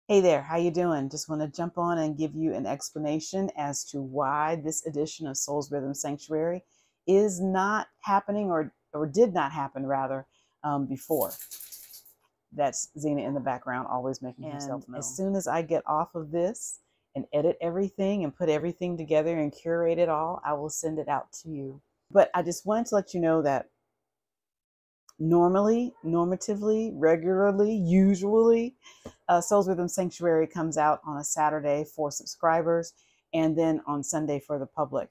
Hey there, how you doing? Just want to jump on and give you an explanation as to why this edition of Soul's Rhythm Sanctuary is not happening or did not happen rather before. That's Zena in the background, always making herself known. As soon as I get off of this and edit everything and put everything together and curate it all, I will send it out to you. But I just wanted to let you know that normally, normatively, regularly, usually, Soul's Rhythm Sanctuary comes out on a Saturday for subscribers and then on Sunday for the public.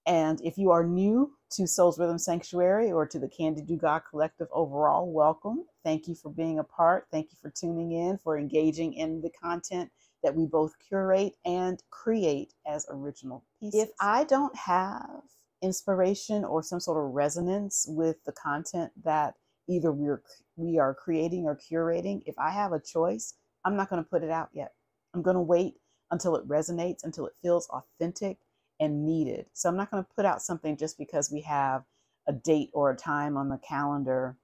And if you are new to Soul's Rhythm Sanctuary or to the Candy Do God Collective overall, welcome. Thank you for being a part. Thank you for tuning in, for engaging in the content that we both curate and create as original pieces. If I don't have inspiration or some sort of resonance with the content that either we are creating or curating, if I have a choice, I'm not going to put it out yet. I'm going to wait until it resonates, until it feels authentic and needed. So I'm not going to put out something just because we have a date or a time on the calendar,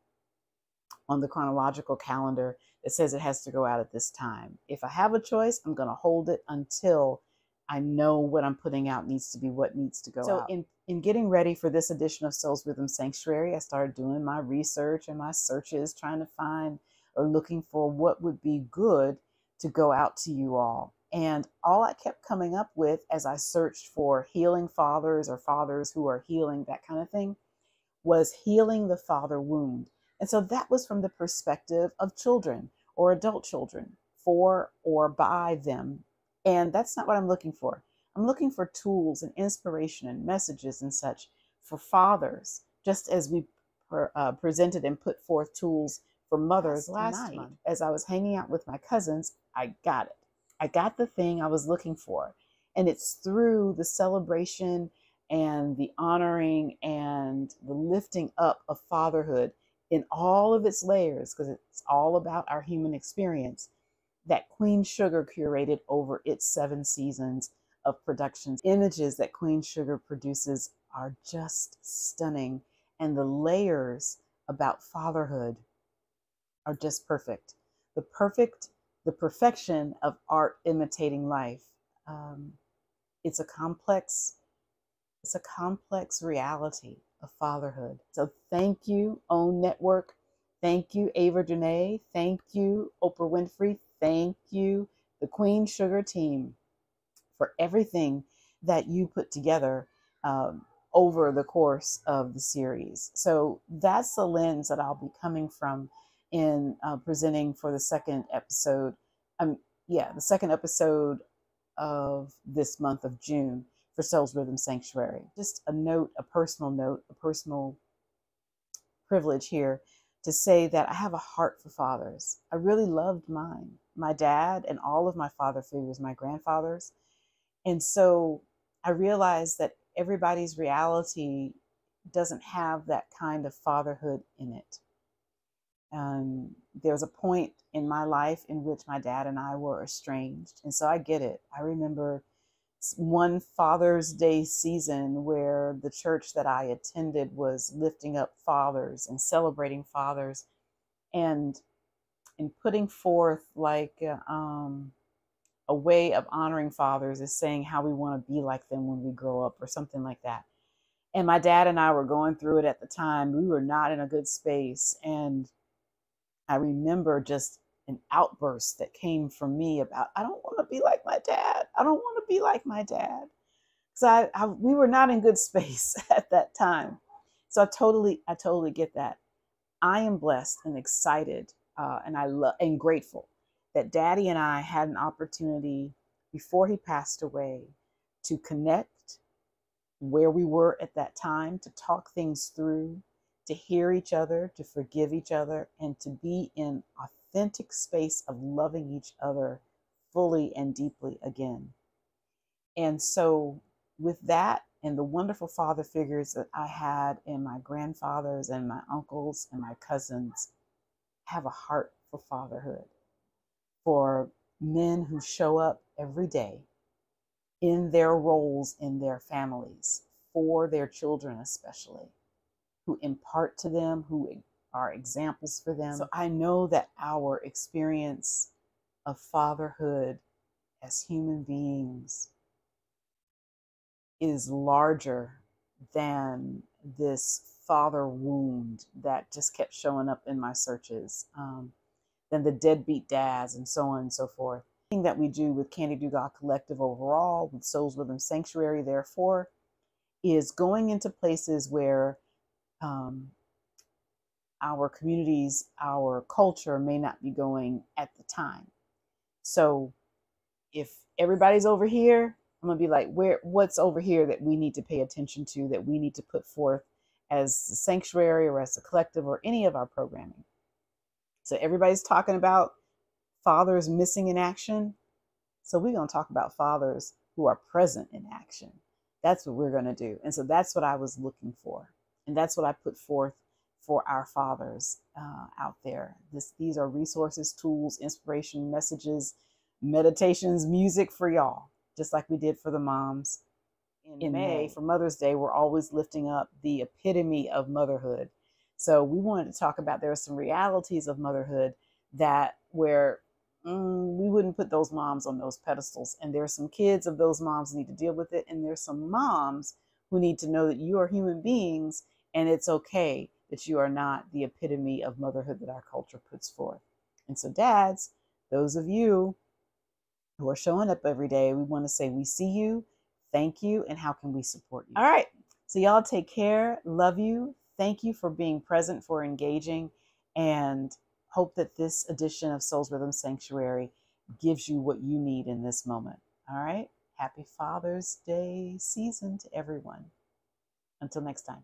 on the chronological calendar, that says it has to go out at this time. If I have a choice, I'm going to hold it until I know what I'm putting out needs to be what needs to go out. So in getting ready for this edition of Soul's Rhythm Sanctuary, I started doing my research and my searches, trying to find or looking for what would be good to go out to you all. And all I kept coming up with as I searched for healing fathers or fathers who are healing, that kind of thing, was healing the father wound. And so that was from the perspective of children or adult children, for or by them. And that's not what I'm looking for. I'm looking for tools and inspiration and messages and such for fathers, just as we presented and put forth tools for mothers last month. As I was hanging out with my cousins, I got it. I got the thing I was looking for. And it's through the celebration and the honoring and the lifting up of fatherhood in all of its layers, because it's all about our human experience, that Queen Sugar curated over its 7 seasons of productions. Images that Queen Sugar produces are just stunning. And the layers about fatherhood are just perfect. The perfection of art imitating life. It's a complex reality of fatherhood. So thank you, OWN Network. Thank you, Ava Dene. Thank you, Oprah Winfrey. Thank you, the Queen Sugar team, for everything that you put together over the course of the series. So that's the lens that I'll be coming from in presenting for the second episode. The second episode of this month of June for Soul's Rhythm Sanctuary. Just a note, a personal privilege here to say that I have a heart for fathers. I really loved mine, my dad and all of my father figures, my grandfathers. And so I realized that everybody's reality doesn't have that kind of fatherhood in it. There was a point in my life in which my dad and I were estranged. And so I get it. I remember one Father's Day season where the church that I attended was lifting up fathers and celebrating fathers and putting forth like a way of honoring fathers is saying how we want to be like them when we grow up or something like that. And my dad and I were going through it at the time. We were not in a good space. And I remember just an outburst that came from me about, I don't want to be like my dad. I don't want to be like my dad. So we were not in good space at that time. So I totally get that. I am blessed and excited and grateful that Daddy and I had an opportunity before he passed away to connect where we were at that time, to talk things through, to hear each other, to forgive each other, and to be in authentic space of loving each other fully and deeply again. And so with that and the wonderful father figures that I had in my grandfathers and my uncles and my cousins, I have a heart for fatherhood, for men who show up every day in their roles in their families, for their children especially, who impart to them, who are examples for them. So I know that our experience of fatherhood as human beings is larger than this father wound that just kept showing up in my searches, than the deadbeat dads and so on and so forth. The thing that we do with Candy Dugard Collective overall, with SoulsRhythm Sanctuary, therefore, is going into places where our communities, our culture may not be going at the time. So if everybody's over here, I'm gonna be like, what's over here that we need to pay attention to, that we need to put forth as a sanctuary or as a collective or any of our programming. So everybody's talking about fathers missing in action. So we're gonna talk about fathers who are present in action. That's what we're gonna do. And so that's what I was looking for. And that's what I put forth for our fathers out there. These are resources, tools, inspiration, messages, meditations, music for y'all, just like we did for the moms. In May, for Mother's Day, we're always lifting up the epitome of motherhood. So we wanted to talk about, there are some realities of motherhood that where we wouldn't put those moms on those pedestals. And there's some kids of those moms who need to deal with it. And there's some moms who need to know that you are human beings and it's okay that you are not the epitome of motherhood that our culture puts forth. And so dads, those of you who are showing up every day, we want to say we see you, thank you, and how can we support you? All right, so y'all take care, love you, thank you for being present, for engaging, and hope that this edition of SoulsRhythm Sanctuary gives you what you need in this moment. All right, happy Father's Day season to everyone. Until next time.